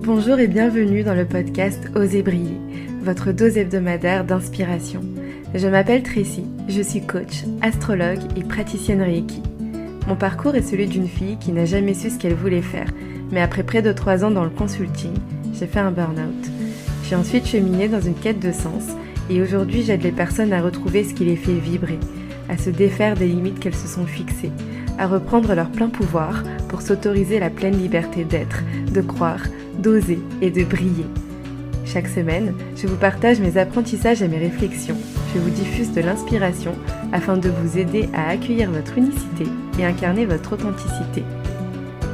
Bonjour et bienvenue dans le podcast Osez briller, votre dose hebdomadaire d'inspiration. Je m'appelle Tracy, je suis coach, astrologue et praticienne Reiki. Mon parcours est celui d'une fille qui n'a jamais su ce qu'elle voulait faire, mais après près de 3 ans dans le consulting, j'ai fait un burn-out. J'ai ensuite cheminé dans une quête de sens et aujourd'hui j'aide les personnes à retrouver ce qui les fait vibrer, à se défaire des limites qu'elles se sont fixées, à reprendre leur plein pouvoir pour s'autoriser la pleine liberté d'être, de croire, d'oser et de briller. Chaque semaine, je vous partage mes apprentissages et mes réflexions. Je vous diffuse de l'inspiration afin de vous aider à accueillir votre unicité et incarner votre authenticité.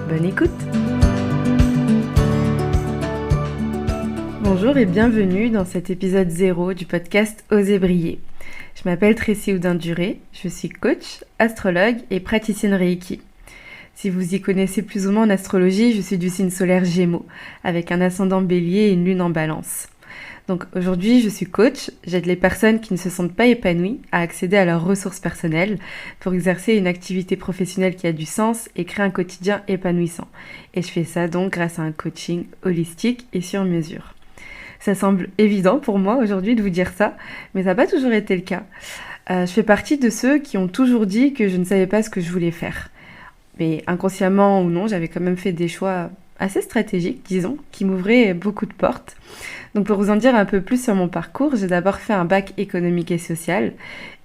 Bonne écoute! Bonjour et bienvenue dans cet épisode 0 du podcast Osez briller. Je m'appelle Tracy Houdin-Duré, je suis coach, astrologue et praticienne Reiki. Si vous y connaissez plus ou moins en astrologie, je suis du signe solaire Gémeaux, avec un ascendant Bélier et une lune en Balance. Donc aujourd'hui, je suis coach, j'aide les personnes qui ne se sentent pas épanouies à accéder à leurs ressources personnelles pour exercer une activité professionnelle qui a du sens et créer un quotidien épanouissant. Et je fais ça donc grâce à un coaching holistique et sur mesure. Ça semble évident pour moi aujourd'hui de vous dire ça, mais ça n'a pas toujours été le cas. Je fais partie de ceux qui ont toujours dit que je ne savais pas ce que je voulais faire. Mais inconsciemment ou non, j'avais quand même fait des choix assez stratégiques, disons, qui m'ouvraient beaucoup de portes. Donc pour vous en dire un peu plus sur mon parcours, j'ai d'abord fait un bac économique et social.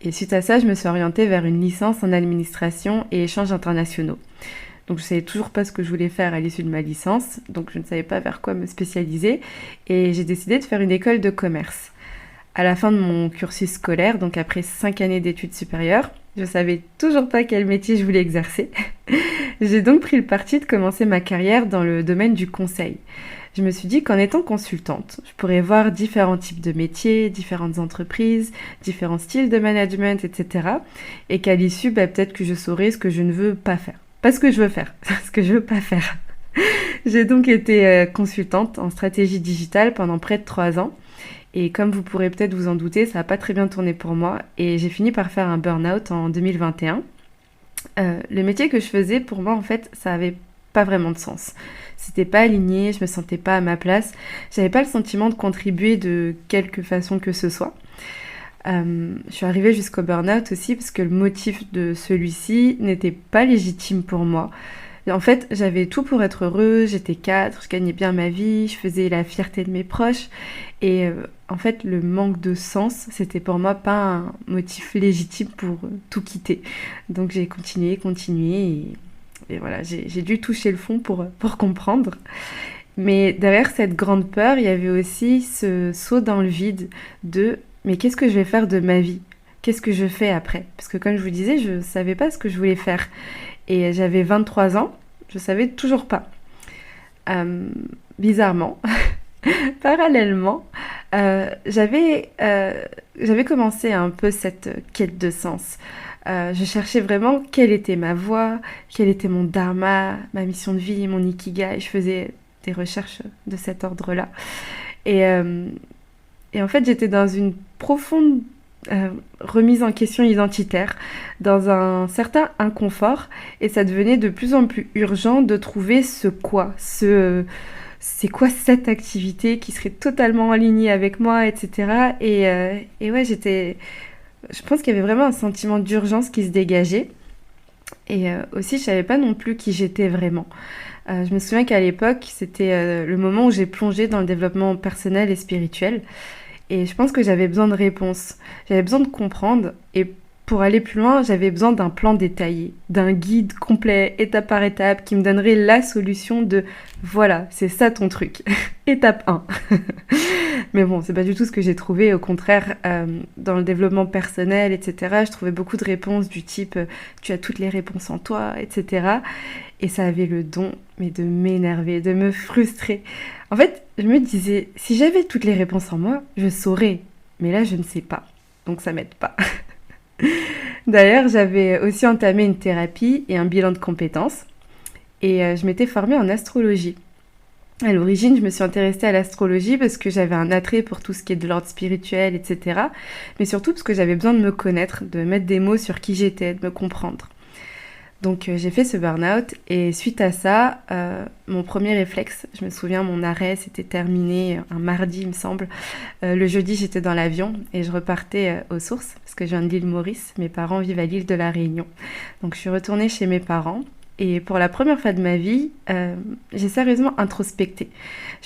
Et suite à ça, je me suis orientée vers une licence en administration et échanges internationaux. Donc je ne savais toujours pas ce que je voulais faire à l'issue de ma licence, donc je ne savais pas vers quoi me spécialiser. Et j'ai décidé de faire une école de commerce. À la fin de mon cursus scolaire, donc après 5 années d'études supérieures, je savais toujours pas quel métier je voulais exercer. J'ai donc pris le parti de commencer ma carrière dans le domaine du conseil. Je me suis dit qu'en étant consultante, je pourrais voir différents types de métiers, différentes entreprises, différents styles de management, etc. Et qu'à l'issue, peut-être que je saurais ce que je ne veux pas faire. Pas ce que je veux faire, ce que je veux pas faire. J'ai donc été consultante en stratégie digitale pendant près de 3 ans. Et comme vous pourrez peut-être vous en douter, ça n'a pas très bien tourné pour moi et j'ai fini par faire un burn-out en 2021. Le métier que je faisais, pour moi, en fait, ça n'avait pas vraiment de sens. C'était pas aligné, je me sentais pas à ma place. J'avais pas le sentiment de contribuer de quelque façon que ce soit. Je suis arrivée jusqu'au burn-out aussi parce que le motif de celui-ci n'était pas légitime pour moi. En fait, j'avais tout pour être heureuse, j'étais cadre, je gagnais bien ma vie, je faisais la fierté de mes proches. Et en fait, le manque de sens, c'était pour moi pas un motif légitime pour tout quitter. Donc j'ai continué et voilà, j'ai dû toucher le fond pour comprendre. Mais derrière cette grande peur, il y avait aussi ce saut dans le vide de « mais qu'est-ce que je vais faire de ma vie ? Qu'est-ce que je fais après ?» Parce que comme je vous disais, je savais pas ce que je voulais faire. Et j'avais 23 ans, je savais toujours pas. Bizarrement, parallèlement, j'avais commencé un peu cette quête de sens. Je cherchais vraiment quelle était ma voie, quel était mon dharma, ma mission de vie, mon ikigai. Je faisais des recherches de cet ordre-là. Et en fait, j'étais dans une profonde remise en question identitaire, dans un certain inconfort, et ça devenait de plus en plus urgent de trouver c'est quoi cette activité qui serait totalement alignée avec moi, etc. Et ouais, je pense qu'il y avait vraiment un sentiment d'urgence qui se dégageait, et aussi je savais pas non plus qui j'étais vraiment. Je me souviens qu'à l'époque, c'était le moment où j'ai plongé dans le développement personnel et spirituel. Et je pense que j'avais besoin de réponses, j'avais besoin de comprendre. Et pour aller plus loin, j'avais besoin d'un plan détaillé, d'un guide complet, étape par étape, qui me donnerait la solution de « voilà, c'est ça ton truc, étape 1 ». Mais bon, c'est pas du tout ce que j'ai trouvé. Au contraire, dans le développement personnel, etc., je trouvais beaucoup de réponses du type « tu as toutes les réponses en toi », etc. Et ça avait le don, mais de m'énerver, de me frustrer. En fait, je me disais, si j'avais toutes les réponses en moi, je saurais. Mais là, je ne sais pas. Donc ça m'aide pas. D'ailleurs, j'avais aussi entamé une thérapie et un bilan de compétences. Et je m'étais formée en astrologie. À l'origine, je me suis intéressée à l'astrologie parce que j'avais un attrait pour tout ce qui est de l'ordre spirituel, etc. Mais surtout parce que j'avais besoin de me connaître, de mettre des mots sur qui j'étais, de me comprendre. Donc j'ai fait ce burn-out et suite à ça, mon premier réflexe, je me souviens, mon arrêt s'était terminé un mardi il me semble. Le jeudi j'étais dans l'avion et je repartais aux sources parce que je viens de l'île Maurice, mes parents vivent à l'île de la Réunion. Donc je suis retournée chez mes parents et pour la première fois de ma vie, j'ai sérieusement introspecté.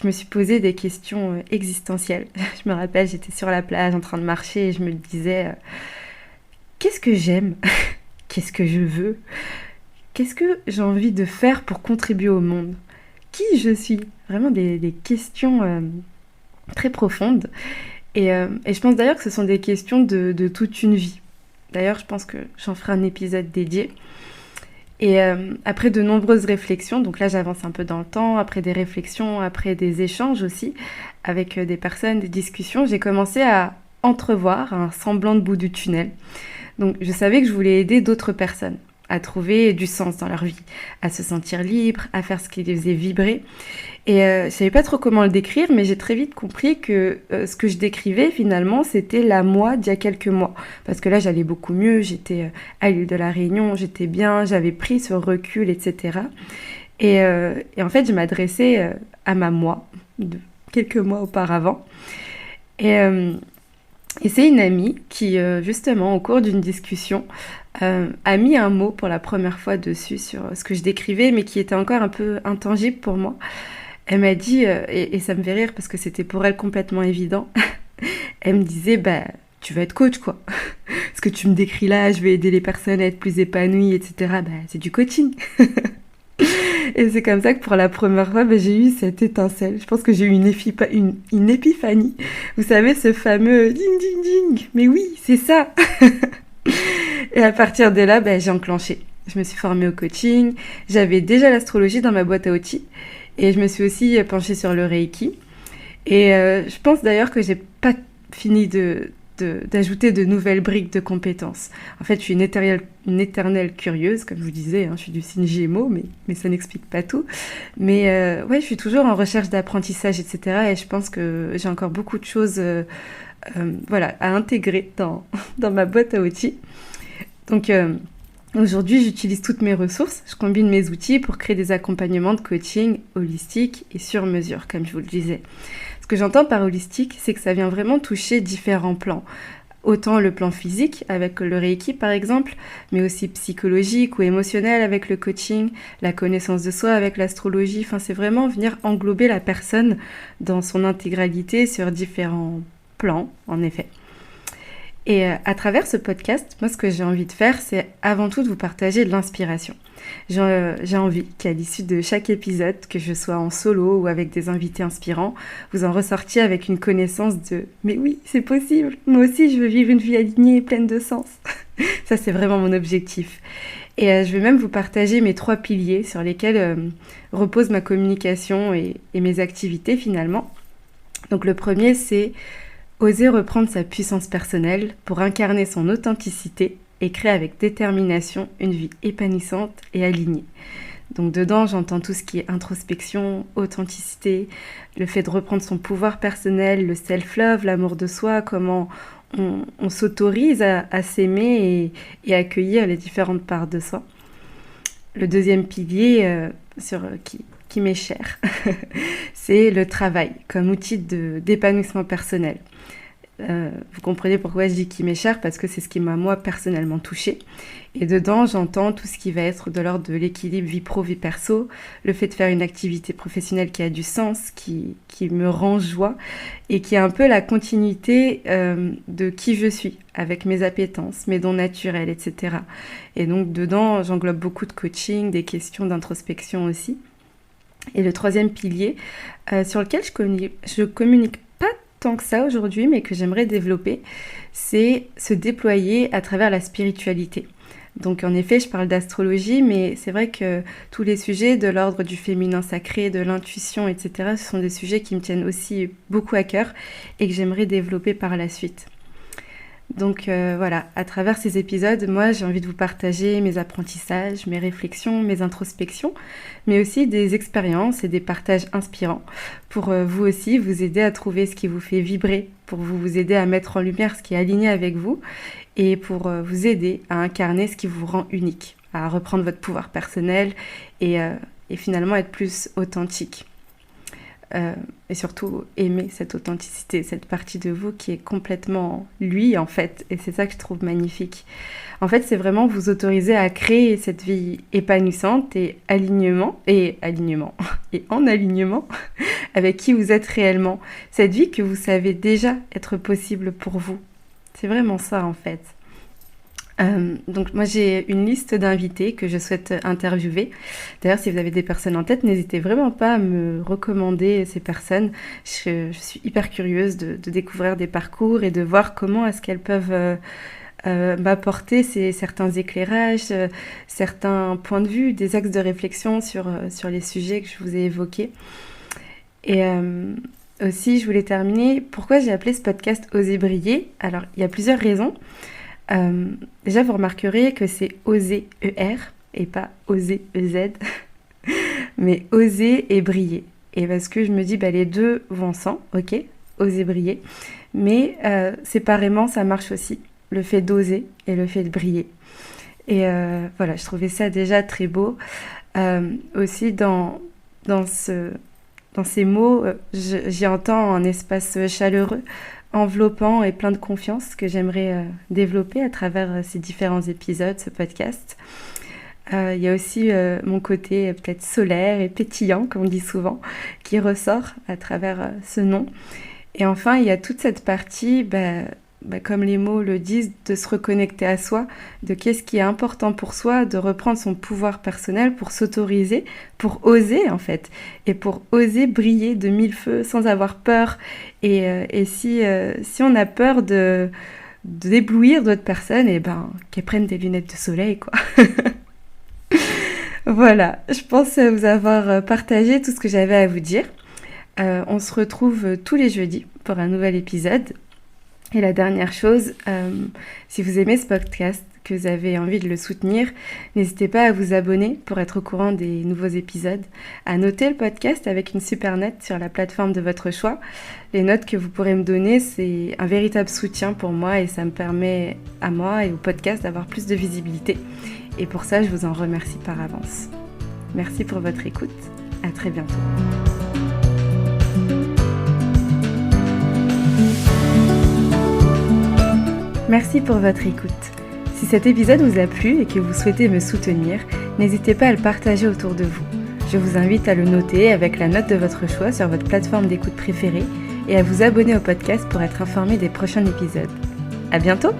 Je me suis posé des questions existentielles. Je me rappelle, j'étais sur la plage en train de marcher et je me disais, qu'est-ce que j'aime? Qu'est-ce que je veux? Qu'est-ce que j'ai envie de faire pour contribuer au monde? Qui je suis? Vraiment des questions très profondes. Et je pense d'ailleurs que ce sont des questions de toute une vie. D'ailleurs, je pense que j'en ferai un épisode dédié. Et après de nombreuses réflexions, donc là j'avance un peu dans le temps, après des réflexions, après des échanges aussi, avec des personnes, des discussions, j'ai commencé à entrevoir un semblant de bout du tunnel. Donc je savais que je voulais aider d'autres personnes à trouver du sens dans leur vie, à se sentir libre, à faire ce qui les faisait vibrer. Et je savais pas trop comment le décrire, mais j'ai très vite compris que ce que je décrivais finalement, c'était la moi d'il y a quelques mois. Parce que là, j'allais beaucoup mieux, j'étais à l'île de la Réunion, j'étais bien, j'avais pris ce recul, etc. Et en fait, je m'adressais à ma moi de quelques mois auparavant. Et, euh, et c'est une amie qui, justement, au cours d'une discussion, a mis un mot pour la première fois dessus sur ce que je décrivais, mais qui était encore un peu intangible pour moi. Elle m'a dit, et ça me fait rire parce que c'était pour elle complètement évident, elle me disait, bah, tu vas être coach, quoi. Ce que tu me décris là, je vais aider les personnes à être plus épanouies, etc. Bah, c'est du coaching. Et c'est comme ça que pour la première fois, bah, j'ai eu cette étincelle. Je pense que j'ai eu une épiphanie. Vous savez, ce fameux ding ding ding. Mais oui, c'est ça. Et à partir de là, bah, j'ai enclenché. Je me suis formée au coaching. J'avais déjà l'astrologie dans ma boîte à outils. Et je me suis aussi penchée sur le Reiki. Et je pense d'ailleurs que j'ai pas fini d'ajouter de nouvelles briques de compétences. En fait, je suis une éternelle curieuse, comme je vous disais, hein, je suis du signe Gémeaux, mais ça n'explique pas tout. Mais ouais, je suis toujours en recherche d'apprentissage, etc. Et je pense que j'ai encore beaucoup de choses voilà, à intégrer dans ma boîte à outils. Donc aujourd'hui, j'utilise toutes mes ressources, je combine mes outils pour créer des accompagnements de coaching holistique et sur mesure, comme je vous le disais. Ce que j'entends par holistique, c'est que ça vient vraiment toucher différents plans. Autant le plan physique, avec le Reiki par exemple, mais aussi psychologique ou émotionnel avec le coaching, la connaissance de soi avec l'astrologie. Enfin, c'est vraiment venir englober la personne dans son intégralité sur différents plans, en effet. Et à travers ce podcast, moi ce que j'ai envie de faire, c'est avant tout de vous partager de l'inspiration. J'ai envie qu'à l'issue de chaque épisode, que je sois en solo ou avec des invités inspirants, vous en ressortiez avec une connaissance de « mais oui, c'est possible, moi aussi je veux vivre une vie alignée et pleine de sens ». Ça c'est vraiment mon objectif. Et je vais même vous partager mes 3 piliers sur lesquels repose ma communication et mes activités finalement. Donc le premier c'est oser reprendre sa puissance personnelle pour incarner son authenticité et créer avec détermination une vie épanouissante et alignée. Donc dedans, j'entends tout ce qui est introspection, authenticité, le fait de reprendre son pouvoir personnel, le self-love, l'amour de soi, comment on s'autorise à s'aimer et accueillir les différentes parts de soi. Le deuxième pilier qui m'est cher, c'est le travail comme outil d'épanouissement personnel. Vous comprenez pourquoi je dis qui m'est cher, parce que c'est ce qui m'a moi personnellement touchée. Et dedans, j'entends tout ce qui va être de l'ordre de l'équilibre vie pro, vie perso, le fait de faire une activité professionnelle qui a du sens, qui me rend joie et qui est un peu la continuité de qui je suis, avec mes appétences, mes dons naturels, etc. Et donc dedans, j'englobe beaucoup de coaching, des questions d'introspection aussi. Et le troisième pilier, sur lequel je communique pas tant que ça aujourd'hui, mais que j'aimerais développer, c'est se déployer à travers la spiritualité. Donc en effet, je parle d'astrologie, mais c'est vrai que tous les sujets de l'ordre du féminin sacré, de l'intuition, etc., ce sont des sujets qui me tiennent aussi beaucoup à cœur et que j'aimerais développer par la suite. Donc voilà, à travers ces épisodes, moi j'ai envie de vous partager mes apprentissages, mes réflexions, mes introspections, mais aussi des expériences et des partages inspirants pour vous aussi vous aider à trouver ce qui vous fait vibrer, pour vous aider à mettre en lumière ce qui est aligné avec vous et pour vous aider à incarner ce qui vous rend unique, à reprendre votre pouvoir personnel et finalement être plus authentique. Et surtout aimer cette authenticité, cette partie de vous qui est complètement lui en fait, et c'est ça que je trouve magnifique. En fait, c'est vraiment vous autoriser à créer cette vie épanouissante et en alignement avec qui vous êtes réellement, cette vie que vous savez déjà être possible pour vous. C'est vraiment ça en fait. Donc moi j'ai une liste d'invités que je souhaite interviewer. D'ailleurs, si vous avez des personnes en tête, n'hésitez vraiment pas à me recommander ces personnes. Je suis hyper curieuse de découvrir des parcours et de voir comment est-ce qu'elles peuvent m'apporter certains éclairages, certains points de vue, des axes de réflexion sur les sujets que je vous ai évoqués. Et aussi, je voulais terminer, pourquoi j'ai appelé ce podcast « Oser briller ». Alors, il y a plusieurs raisons. Déjà, vous remarquerez que c'est oser ER et pas oser EZ, mais oser et briller. Et parce que je me dis, les deux vont ensemble, ok, oser briller, mais séparément, ça marche aussi, le fait d'oser et le fait de briller. Et voilà, je trouvais ça déjà très beau. Aussi, dans ces mots, j'y entends un espace chaleureux, enveloppant et plein de confiance que j'aimerais développer à travers ces différents épisodes, ce podcast. Il y a aussi mon côté peut-être solaire et pétillant, comme on dit souvent, qui ressort à travers ce nom. Et enfin, il y a toute cette partie, comme les mots le disent, de se reconnecter à soi, de qu'est-ce qui est important pour soi, de reprendre son pouvoir personnel pour s'autoriser, pour oser en fait, et pour oser briller de mille feux sans avoir peur. Et si on a peur d'éblouir d'autres personnes, qu'elles prennent des lunettes de soleil, quoi. Voilà, je pense vous avoir partagé tout ce que j'avais à vous dire. On se retrouve tous les jeudis pour un nouvel épisode. Et la dernière chose, si vous aimez ce podcast, que vous avez envie de le soutenir, n'hésitez pas à vous abonner pour être au courant des nouveaux épisodes, à noter le podcast avec une super note sur la plateforme de votre choix. Les notes que vous pourrez me donner, c'est un véritable soutien pour moi et ça me permet à moi et au podcast d'avoir plus de visibilité. Et pour ça, je vous en remercie par avance. Merci pour votre écoute. À très bientôt. Merci pour votre écoute. Si cet épisode vous a plu et que vous souhaitez me soutenir, n'hésitez pas à le partager autour de vous. Je vous invite à le noter avec la note de votre choix sur votre plateforme d'écoute préférée et à vous abonner au podcast pour être informé des prochains épisodes. À bientôt!